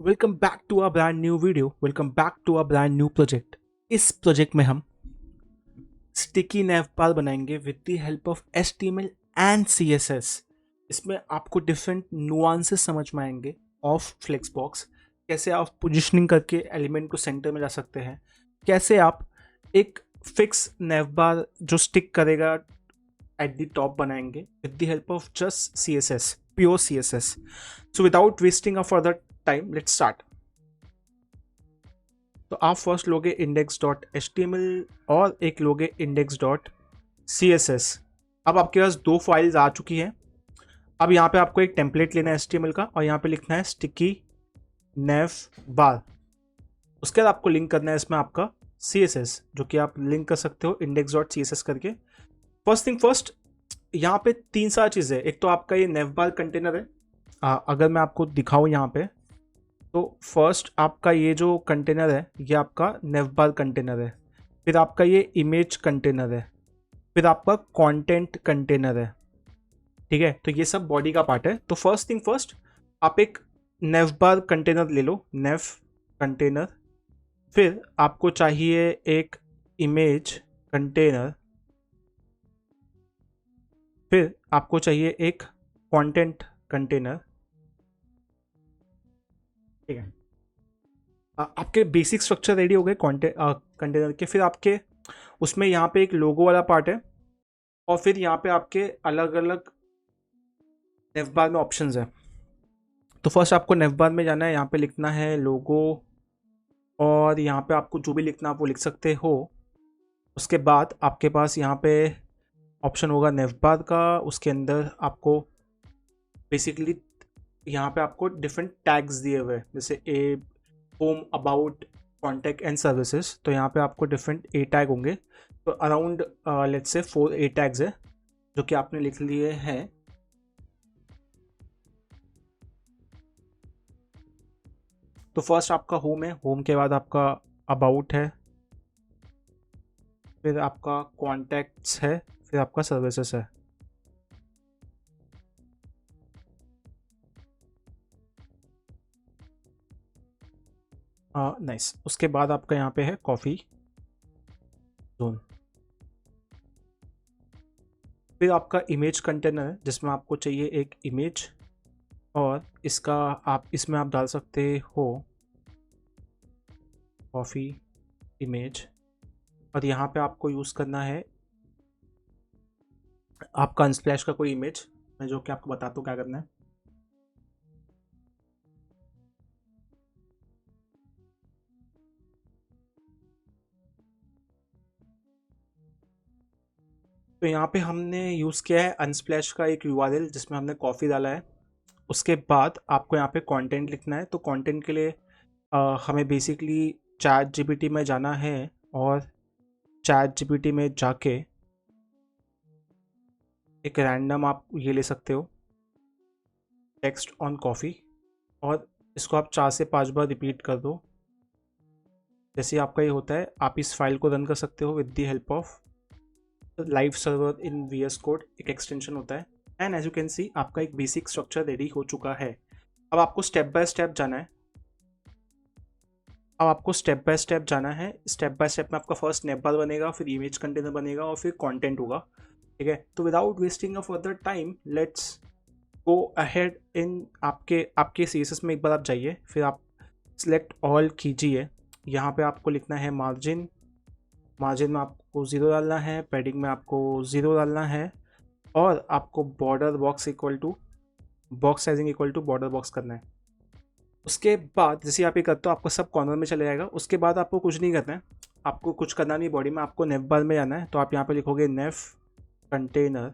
Welcome back to a brand new video. Welcome back to a brand new project. इस project में हम sticky navbar बनाएंगे with the help of HTML and CSS। इसमें आपको different nuances समझ में आएंगे ऑफ फ्लेक्सबॉक्स। कैसे आप पोजिशनिंग करके एलिमेंट को सेंटर में ला सकते हैं, कैसे आप एक फिक्स नैवबार जो स्टिक करेगा एट द टॉप बनाएंगे with the help of just CSS, pure CSS। So without wasting a further time, let's start. तो आप फर्स्ट लोगे index.html और एक लोगे index.css। अब आपके पास दो फाइल्स आ चुकी हैं। अब यहाँ पे आपको एक टेम्पलेट लेना है HTML का और यहाँ पे लिखना है स्टिकी नेव बार। उसके बाद आपको लिंक करना है इसमें आपका CSS, जो कि आप लिंक कर सकते हो index.css करके। फर्स्ट थिंग फर्स्ट, यहाँ पे तीन सारी चीज़ें। एक तो आपका ये नेव बार कंटेनर है। अगर मैं आपको दिखाऊँ यहाँ पे, तो फर्स्ट आपका ये जो कंटेनर है ये आपका नेवबार कंटेनर है। फिर आपका ये इमेज कंटेनर है। फिर आपका कंटेंट कंटेनर है। ठीक है, तो ये सब बॉडी का पार्ट है। तो फर्स्ट थिंग फर्स्ट, आप एक नेवबार कंटेनर ले लो, नेव कंटेनर। फिर आपको चाहिए एक इमेज कंटेनर। फिर आपको चाहिए एक कंटेंट कंटेनर। ठीक है, आपके बेसिक स्ट्रक्चर रेडी हो गए कंटेनर के। फिर आपके उसमें यहाँ पे एक लोगो वाला पार्ट है और फिर यहाँ पे आपके अलग अलग नेवबार में ऑप्शंस है। तो फर्स्ट आपको नेवबार में जाना है, यहाँ पे लिखना है लोगो और यहाँ पे आपको जो भी लिखना आप वो लिख सकते हो। उसके बाद आपके पास यहाँ पे ऑप्शन होगा नेवबार का। उसके अंदर आपको बेसिकली यहाँ पे आपको डिफरेंट टैग्स दिए हुए हैं, जैसे a home, about, contact and services. तो यहाँ पे आपको डिफरेंट ए टैग होंगे। तो around let's say 4 A tags है जो कि आपने लिख लिए हैं। तो फर्स्ट आपका होम है, होम के बाद आपका अबाउट है, फिर आपका कॉन्टैक्ट्स है, फिर आपका सर्विसेज है। नाइस। उसके बाद आपका यहाँ पे है कॉफ़ी जोन। फिर आपका इमेज कंटेनर है जिसमें आपको चाहिए एक इमेज और इसका आप इसमें आप डाल सकते हो कॉफ़ी इमेज। और यहाँ पे आपको यूज़ करना है आपका अनस्प्लैश का कोई इमेज, मैं जो कि आपको बताता हूँ क्या करना है। तो यहाँ पे हमने यूज़ किया है अनस्प्लैश का एक URL जिसमें हमने कॉफ़ी डाला है। उसके बाद आपको यहाँ पे कंटेंट लिखना है। तो कंटेंट के लिए हमें बेसिकली चैट जीपीटी में जाना है और चैट जीपीटी में जाके एक रैंडम आप ये ले सकते हो टेक्स्ट ऑन कॉफ़ी और इसको आप 4 से 5 बार रिपीट कर दो। जैसे आपका ये होता है, आप इस फाइल को रन कर सकते हो with the help of live server in VS code, एक एक्सटेंशन होता है। And as you can see आपका एक बेसिक स्ट्रक्चर रेडी हो चुका है। अब आपको स्टेप बाय स्टेप जाना है। अब आपको स्टेप बाय स्टेप जाना है। स्टेप बाय स्टेप में आपका फर्स्ट नेवबार बनेगा, फिर इमेज कंटेनर बनेगा और फिर कंटेंट होगा। ठीक है, तो without wasting a further time let's go ahead in आपके आपके CSS में एक बार आप जाइए। फिर आप सिलेक्ट ऑल कीजिए। यहाँ पे आपको लिखना है मार्जिन। मार्जिन में आपको 0 डालना है, पैडिंग में आपको 0 डालना है और आपको border box equal to box sizing equal to border box करना है। उसके बाद जैसे आप ये करते हो आपको सब कॉर्नर में चले जाएगा। उसके बाद आपको कुछ नहीं करना है, आपको कुछ करना नहीं बॉडी में, आपको नेव बार में जाना है। तो आप यहाँ पे लिखोगे नेव कंटेनर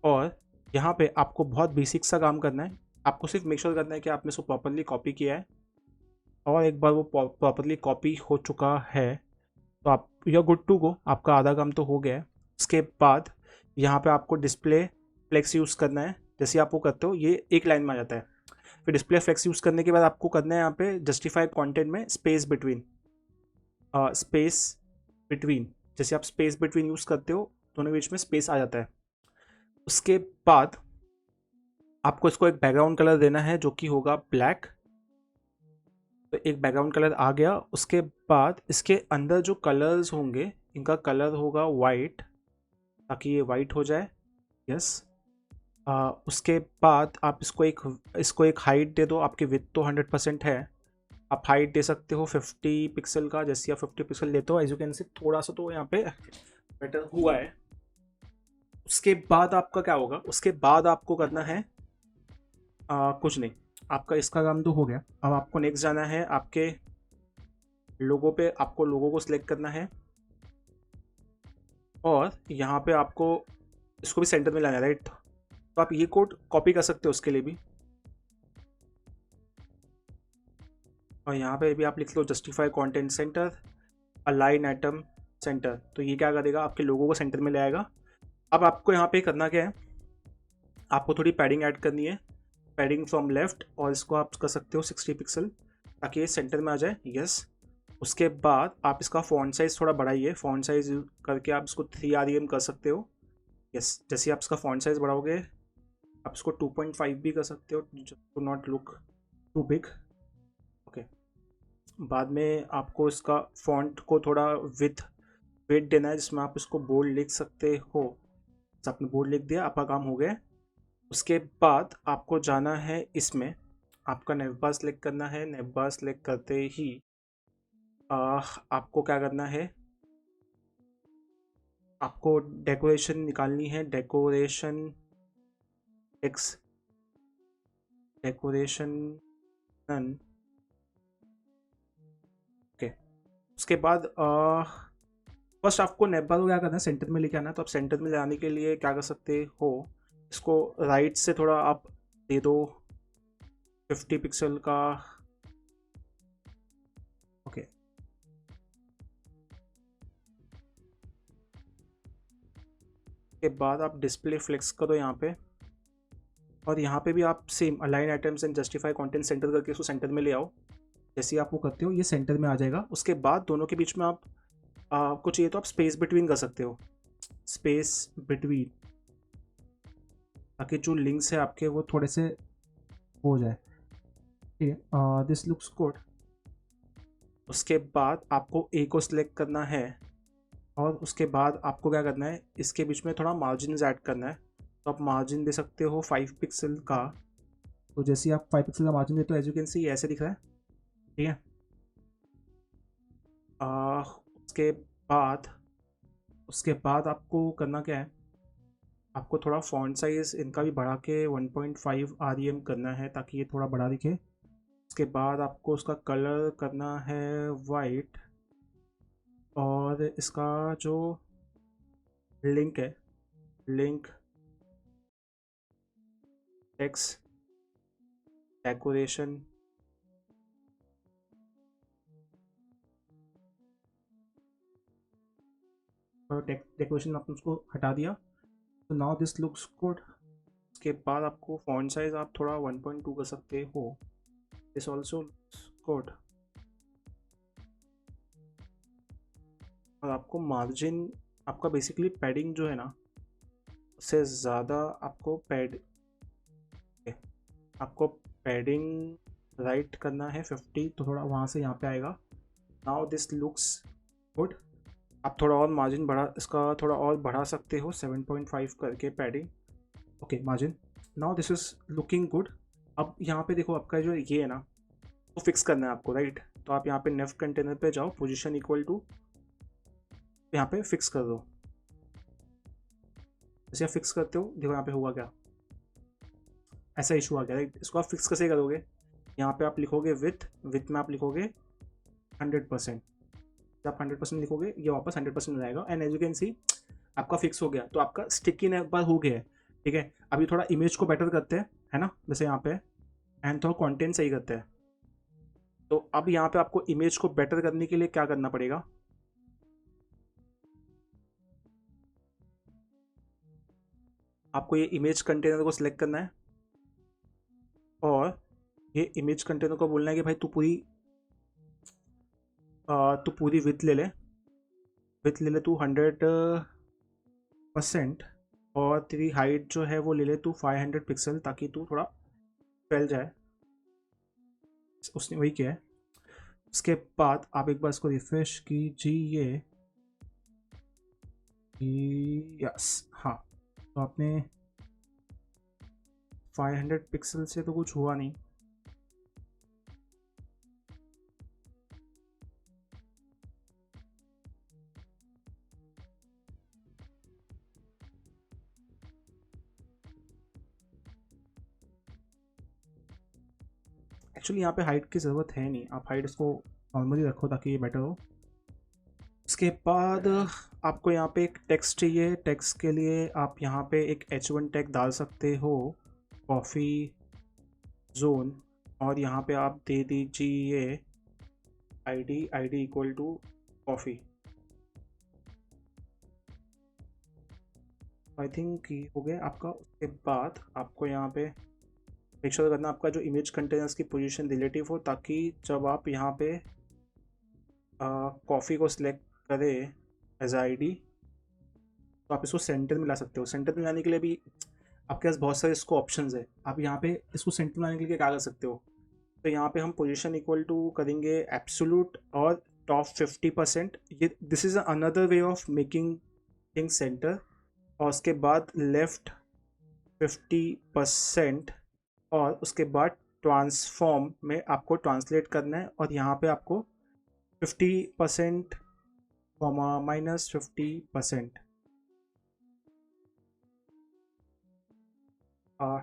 और यहाँ पे आपको बहुत बेसिक सा काम करना है। आपको सिर्फ मेक श्योर करना है कि आपने इसको प्रॉपरली कॉपी किया है और एक बार वो प्रॉपरली कॉपी हो चुका है तो आप you are good to go, आपका आधा काम तो हो गया है। उसके बाद यहाँ पे आपको डिस्प्ले फ्लेक्स यूज़ करना है। जैसे आप वो करते हो ये एक लाइन में आ जाता है। फिर डिस्प्ले फ्लेक्स यूज़ करने के बाद आपको करना है यहाँ पे जस्टिफाई कंटेंट में स्पेस बिटवीन। जैसे आप स्पेस बिटवीन यूज़ करते हो दोनों बीच में स्पेस आ जाता है। उसके बाद आपको इसको एक बैकग्राउंड कलर देना है जो कि होगा ब्लैक। तो एक बैकग्राउंड कलर आ गया। उसके बाद इसके अंदर जो कलर्स होंगे इनका कलर होगा वाइट, ताकि ये वाइट हो जाए। यस। उसके बाद आप इसको एक हाइट दे दो। आपकी विड्थ तो 100% है, आप हाइट दे सकते हो 50 पिक्सल का। जैसे आप 50 पिक्सल लेते हो एज यू कैन सी थोड़ा सा तो यहाँ पे बेटर हुआ है। उसके बाद आपका क्या होगा, उसके बाद आपको करना है कुछ नहीं, आपका इसका काम तो हो गया। अब आपको नेक्स्ट जाना है आपके लोगों पे। आपको लोगों को सिलेक्ट करना है और यहाँ पे आपको इसको भी सेंटर में लाना है, राइट। तो आप ये कोड कॉपी कर सकते हो उसके लिए भी। और यहाँ पे भी आप लिख लो justify content center align item center. तो ये क्या करेगा, आपके लोगों को सेंटर में ले आएगा। अब आपको यहाँ पे करना क्या है, आपको थोड़ी पैडिंग ऐड करनी है, पैडिंग फ्रॉम लेफ्ट, और इसको आप कर सकते हो 60 पिक्सल ताकि ये सेंटर में आ जाए। यस। उसके बाद आप इसका फ़ॉन्ट साइज़ थोड़ा बढ़ाइए। फ़ॉन्ट साइज़ करके आप इसको 3 REM कर सकते हो। यस। जैसे आप इसका फ़ॉन्ट साइज़ बढ़ाओगे आप इसको 2.5 भी कर सकते हो, to not look too big. Okay. बाद में आपको इसका फ़ॉन्ट को थोड़ा विथ वेट देना है, जिसमें आप इसको बोल्ड लिख सकते हो। तो आपने बोल्ड लिख दिया, आपका काम हो गया। उसके बाद आपको जाना है इसमें, आपका नेविबार सेलेक्ट करना है। नेविबार सेलेक्ट करते ही आपको क्या करना है, आपको डेकोरेशन निकालनी है। Decoration X, decoration none. Okay. उसके बाद फर्स्ट आपको नेविबार को क्या करना है, सेंटर में लेके आना है। तो आप सेंटर में ले आने के लिए क्या कर सकते हो, इसको राइट से थोड़ा आप दे दो 50 पिक्सल का। ओके। के बाद आप डिस्प्ले फ्लेक्स करो यहाँ पे, और यहाँ पे भी आप same align items and justify content centre करके उसको सेंटर में ले आओ। जैसे आप वो करते हो ये सेंटर में आ जाएगा। उसके बाद दोनों के बीच में आप आपको चाहिए तो आप स्पेस बिटवीन कर सकते हो, स्पेस बिटवीन, ताकि जो लिंक्स है आपके वो थोड़े से हो जाए। ठीक है, दिस लुक्स गुड। उसके बाद आपको ए को सिलेक्ट करना है, और उसके बाद आपको क्या करना है, इसके बीच में थोड़ा मार्जिन ऐड करना है। तो आप मार्जिन दे सकते हो 5 पिक्सल का। तो जैसे आप 5 पिक्सल का मार्जिन देते हो एज यू कैन सी ऐसे दिख रहा है। ठीक है। उसके बाद आपको करना क्या है, आपको थोड़ा फॉन्ट साइज़ इनका भी बढ़ा के 1.5 REM करना है ताकि ये थोड़ा बड़ा दिखे। उसके बाद आपको उसका कलर करना है वाइट, और इसका जो लिंक है, लिंक टेक्स्ट डेकोरेशन, और डेकोरेशन आपने उसको हटा दिया। तो नाउ दिस लुक्स गुड। उसके बाद आपको फॉन्ट साइज आप थोड़ा 1.2 कर सकते हो। This also looks good. और आपको मार्जिन, आपका बेसिकली पैडिंग जो है ना, उससे ज़्यादा आपको पैडिंग राइट करना है 50, तो थोड़ा वहाँ से यहाँ पे आएगा। Now this looks good. आप थोड़ा और मार्जिन बढ़ा, इसका थोड़ा और बढ़ा सकते हो 7.5 करके padding. Okay margin. Now this is looking good. अब यहाँ पे देखो आपका जो ये है ना, वो फिक्स करना है आपको, राइट। तो आप यहाँ पे नेफ्ट कंटेनर पे जाओ, पोजीशन इक्वल टू, यहाँ पे फिक्स कर दो। जैसे आप फिक्स करते हो देखो यहाँ पे हुआ क्या, ऐसा इशू आ गया, राइट। इसको आप फिक्स कैसे करोगे, यहाँ पे आप लिखोगे विथ में आप लिखोगे 100%। जब आप 100% लिखोगे ये वापस 100% हो जाएगा। And as you can see आपका फिक्स हो गया। तो आपका स्टिकी एक बार हो गया है। ठीक है। अभी थोड़ा इमेज को बेटर करते हैं, है ना, जैसे यहाँ पे, एंड थोड़ा कंटेंट सही करते हैं। तो अब यहाँ पे आपको इमेज को बेटर करने के लिए क्या करना पड़ेगा, आपको ये इमेज कंटेनर को सिलेक्ट करना है, और ये इमेज कंटेनर को बोलना है कि भाई तू पूरी विथ ले ले, तू 100%। और तेरी हाइट जो है वो ले ले तू 500 पिक्सल, ताकि तू थोड़ा फैल जाए। उसने वही किया है। उसके बाद आप एक बार इसको रिफ्रेश कीजिए। यस, हाँ। तो आपने 500 पिक्सल से तो कुछ हुआ नहीं। एक्चुअली यहाँ पे हाइट की ज़रूरत है नहीं, आप हाइट इसको नॉर्मली रखो ताकि ये बेटर हो। उसके बाद आपको यहाँ पे एक टेक्स्ट चाहिए। टेक्स्ट के लिए आप यहाँ पे एक H1 टैग डाल सकते हो, कॉफ़ी जोन। और यहाँ पे आप दे दीजिए ID equal to coffee. I think ये हो गया आपका। उसके बाद आपको यहाँ पे मेक श्योर करना आपका जो इमेज कंटेनर्स की पोजीशन रिलेटिव हो, ताकि जब आप यहाँ पे कॉफ़ी को सिलेक्ट करें एज आईडी, तो आप इसको सेंटर में ला सकते हो। सेंटर में लाने के लिए भी आपके पास बहुत सारे इसको ऑप्शंस है। आप यहाँ पे इसको सेंटर में लाने के लिए क्या कर सकते हो, तो यहाँ पे हम पोजीशन इक्वल टू करेंगे एब्सोल्यूट और टॉप 50%। ये this is another way of making thing centre. और उसके बाद लेफ्ट 50%, और उसके बाद ट्रांसफॉर्म में आपको ट्रांसलेट करना है, और यहाँ पे आपको 50% -50%।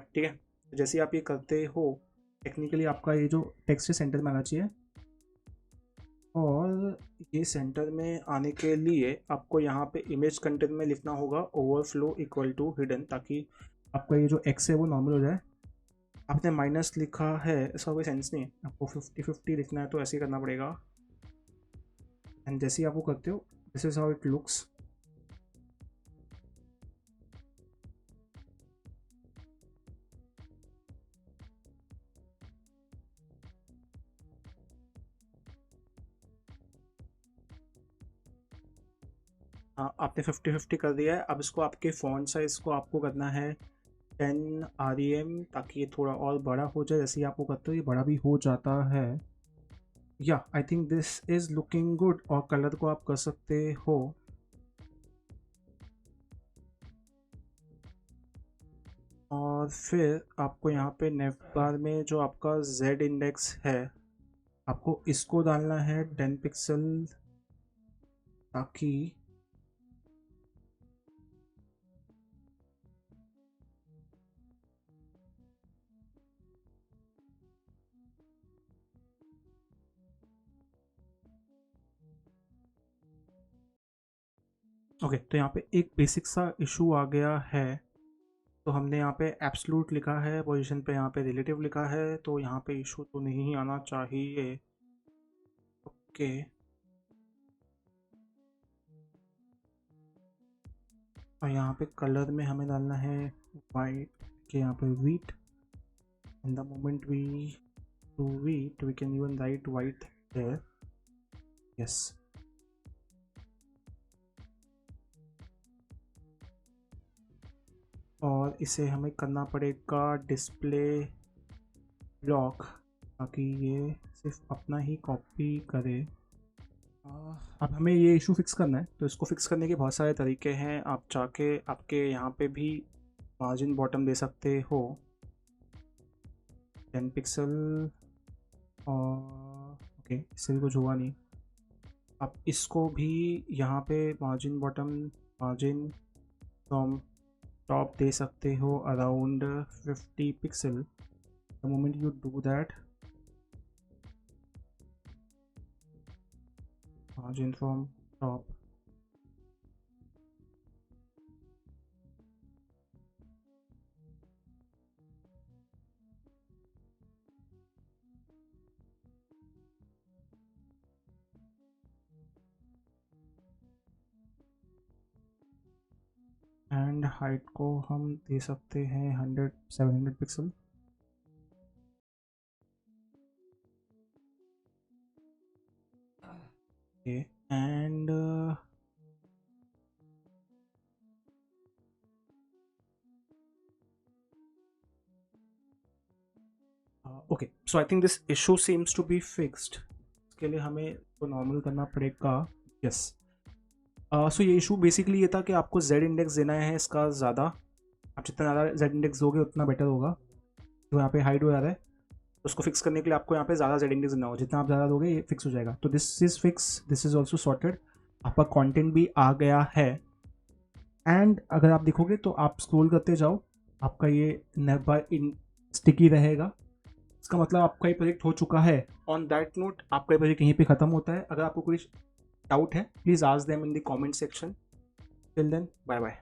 ठीक है। जैसे आप ये करते हो, टेक्निकली आपका ये जो टेक्स्ट सेंटर में आना चाहिए। और ये सेंटर में आने के लिए आपको यहाँ पे इमेज कंटेंट में लिखना होगा ओवरफ्लो इक्वल टू हिडन, ताकि आपका ये जो एक्स है वो नॉर्मल हो जाए। आपने माइनस लिखा है, इसका कोई सेंस नहीं है। आपको 50-50 लिखना है तो ऐसे ही करना पड़ेगा। एंड जैसे ही आप वो करते हो, this is how it looks. हाँ, आपने 50-50 कर दिया है। अब इसको आपके फ़ॉन्ट साइज़ को आपको करना है 10 REM, ताकि ये थोड़ा और बड़ा हो जाए। जैसे ही आप वो करते हो ये बड़ा भी हो जाता है। या आई think this is looking good. और कलर को आप कर सकते हो, और फिर आपको यहाँ पे नेव बार में जो आपका Z इंडेक्स है, आपको इसको डालना है 10 पिक्सल, ताकि ओके। तो यहाँ पे एक बेसिक सा इशू आ गया है। तो हमने यहाँ पे एब्सोल्यूट लिखा है, पोजीशन पे यहाँ पे रिलेटिव लिखा है, तो यहाँ पे इशू तो नहीं आना चाहिए। ओके। और यहाँ पे कलर में हमें डालना है वाइट के यहाँ पे wheat. In the moment we do wheat we can even write white there. Yes. और इसे हमें करना पड़ेगा डिस्प्ले ब्लॉक, ताकि ये सिर्फ अपना ही कॉपी करे। अब हमें ये इशू फिक्स करना है, तो इसको फिक्स करने के बहुत सारे तरीके हैं। आप जाके आपके यहाँ पे भी मार्जिन बॉटम दे सकते हो 10 पिक्सल। और ओके, इससे भी कुछ हुआ नहीं। आप इसको भी यहाँ पे margin bottom, margin from top दे सकते हो around 50 pixel. The moment you do that, margin from top, and height को हम दे सकते हैं 700 pixel. Okay. And so I think this issue seems to be fixed. इसके लिए हमें तो नॉर्मल करना पड़ेगा। यस। सो ये इशू बेसिकली ये था कि आपको जेड इंडेक्स देना है इसका ज़्यादा। आप जितना ज़्यादा जेड इंडेक्स दोगे उतना बेटर होगा। तो यहाँ पे हाइड हो जा रहा है, तो उसको फिक्स करने के लिए आपको यहाँ पे ज़्यादा जेड इंडेक्स देना होगा। जितना आप ज़्यादा दोगे ये फिक्स हो जाएगा। तो this is fix, this is also sorted. आपका कंटेंट भी आ गया है। एंड अगर आप देखोगे तो आप स्क्रॉल करते जाओ, आपका ये नेवर इन स्टिकी रहेगा। इसका मतलब आपका ये प्रोजेक्ट हो चुका है। ऑन दैट नोट आपका ये प्रोजेक्ट यहीं पे ख़त्म होता है। अगर आपको कोई डाउट है please ask them in the comment section. Till then bye bye.